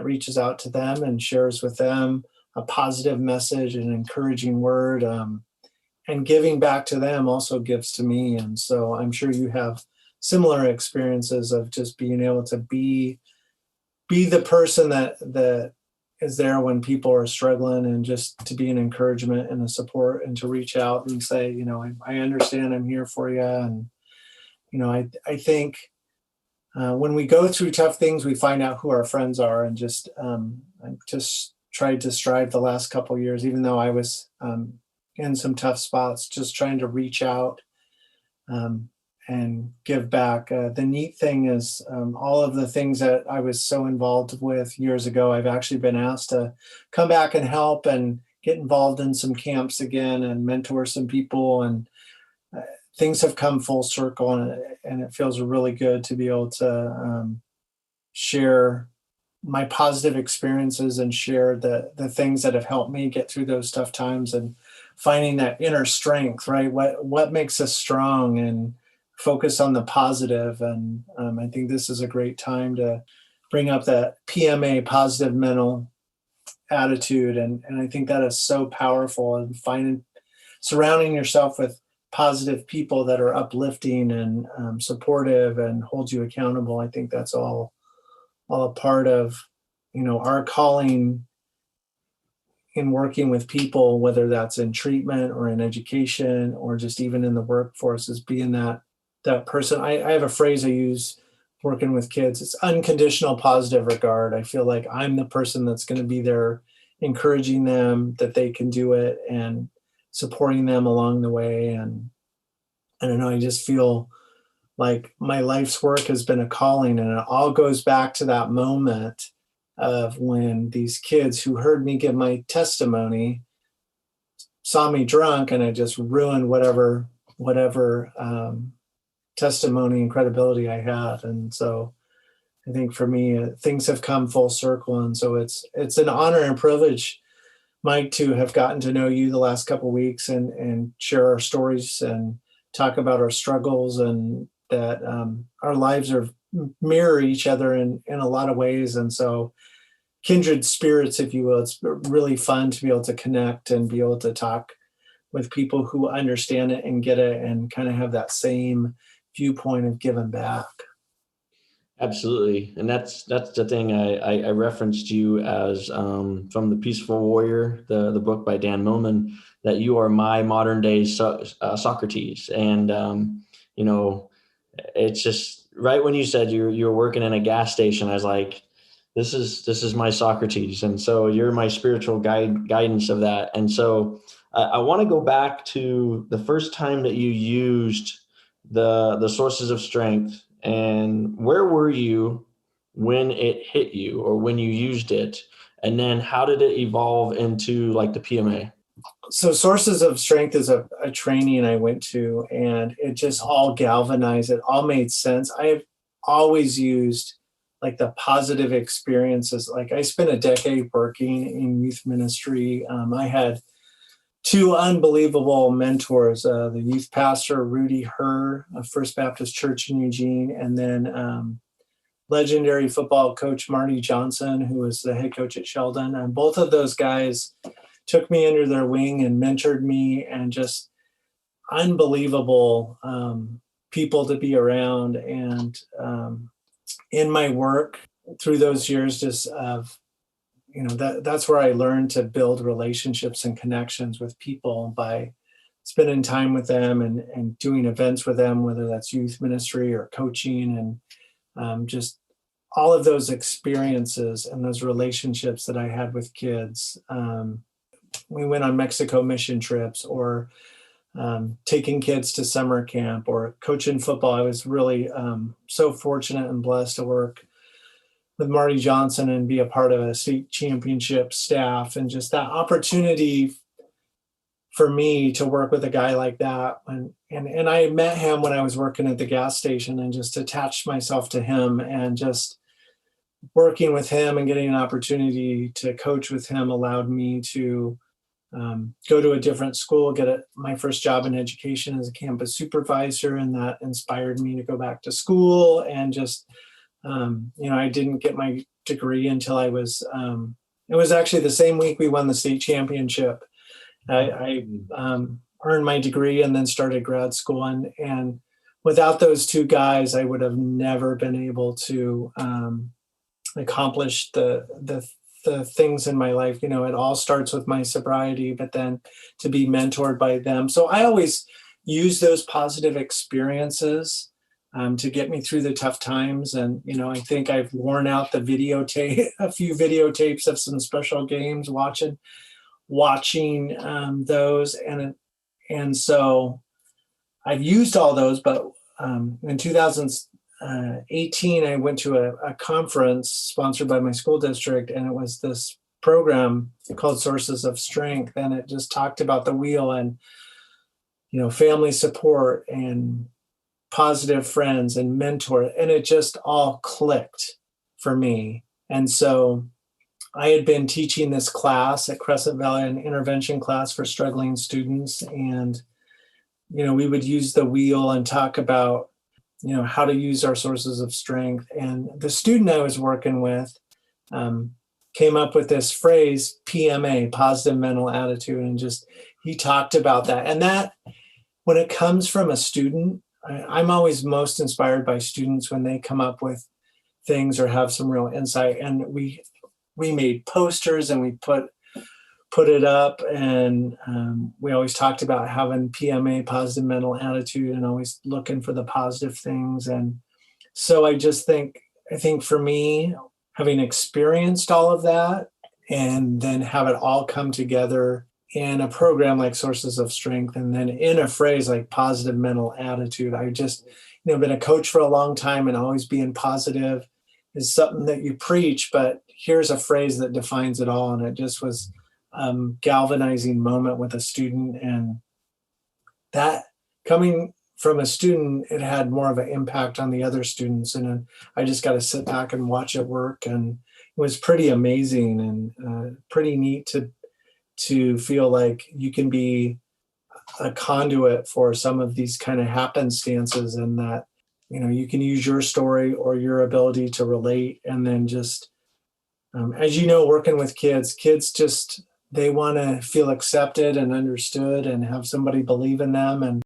reaches out to them and shares with them a positive message, an encouraging word, and giving back to them also gives to me. And so I'm sure you have similar experiences of just being able to be the person that is there when people are struggling, and just to be an encouragement and a support, and to reach out and say, I understand, I'm here for you. And, I think when we go through tough things, we find out who our friends are. And just, I've just tried to strive the last couple of years, even though I was in some tough spots, just trying to reach out and give back. The neat thing is all of the things that I was so involved with years ago, I've actually been asked to come back and help and get involved in some camps again and mentor some people. And things have come full circle, and it feels really good to be able to share my positive experiences and share the things that have helped me get through those tough times, and finding that inner strength, right? What makes us strong, and focus on the positive. And I think this is a great time to bring up that PMA, positive mental attitude. And I think that is so powerful, and surrounding yourself with positive people that are uplifting and supportive and hold you accountable. I think that's all a part of, our calling in working with people, whether that's in treatment or in education or just even in the workforce, is being that person. I have a phrase I use working with kids. It's unconditional positive regard. I feel like I'm the person that's going to be there, encouraging them that they can do it and supporting them along the way. And I don't know, I just feel like my life's work has been a calling, and it all goes back to that moment of when these kids who heard me give my testimony saw me drunk, and I just ruined whatever testimony and credibility I had. And so I think for me, things have come full circle. And so it's an honor and privilege, Mike, to have gotten to know you the last couple of weeks and share our stories and talk about our struggles, and that our lives mirror each other in a lot of ways. And so kindred spirits, if you will. It's really fun to be able to connect and be able to talk with people who understand it and get it, and kind of have that same viewpoint of giving back. Absolutely. And that's the thing. I referenced you as from The Peaceful Warrior, the book by Dan Millman, that you are my modern day Socrates. And, it's just right when you said you're working in a gas station, I was like, this is my Socrates. And so you're my spiritual guidance of that. And so I want to go back to the first time that you used the sources of strength, and where were you when it hit you, or when you used it, and then how did it evolve into like the PMA? So Sources of Strength is a training I went to, and it just all galvanized. It all made sense. I have always used like the positive experiences. Like I spent a decade working in youth ministry. I had two unbelievable mentors, the youth pastor, Rudy Herr of First Baptist Church in Eugene, and then legendary football coach Marty Johnson, who was the head coach at Sheldon. And both of those guys took me under their wing and mentored me, and just unbelievable people to be around. And in my work through those years, just of that's where I learned to build relationships and connections with people by spending time with them and doing events with them, whether that's youth ministry or coaching, and just all of those experiences and those relationships that I had with kids. We went on Mexico mission trips, or taking kids to summer camp, or coaching football. I was really so fortunate and blessed to work with Marty Johnson and be a part of a state championship staff, and just that opportunity for me to work with a guy like that. And I met him when I was working at the gas station, and just attached myself to him, and just working with him and getting an opportunity to coach with him allowed me to go to a different school, get my first job in education as a campus supervisor. And that inspired me to go back to school, and just, I didn't get my degree until it was actually the same week we won the state championship. I earned my degree and then started grad school. And without those two guys, I would have never been able to accomplish the things in my life. It all starts with my sobriety, but then to be mentored by them. So I always use those positive experiences to get me through the tough times. And, I think I've worn out a few videotapes of some special games, watching those. And so I've used all those, but in 2018, I went to a conference sponsored by my school district, and it was this program called Sources of Strength. And it just talked about the wheel and, family support and positive friends and mentor. And it just all clicked for me. And so I had been teaching this class at Crescent Valley, an intervention class for struggling students. And, we would use the wheel and talk about, how to use our sources of strength. And the student I was working with came up with this phrase, PMA, positive mental attitude. And he talked about that. And that, when it comes from a student, I'm always most inspired by students when they come up with things or have some real insight. And we made posters and we put it up, and we always talked about having PMA, positive mental attitude, and always looking for the positive things. And so I think for me, having experienced all of that and then have it all come together in a program like Sources of Strength, and then in a phrase like positive mental attitude, I just, been a coach for a long time, and always being positive is something that you preach, but here's a phrase that defines it all. And it just was galvanizing moment with a student, and that coming from a student, it had more of an impact on the other students. And I just got to sit back and watch it work. And it was pretty amazing and pretty neat to feel like you can be a conduit for some of these kind of happenstances, and that, you can use your story or your ability to relate. And then just, as working with kids just, they want to feel accepted and understood and have somebody believe in them. And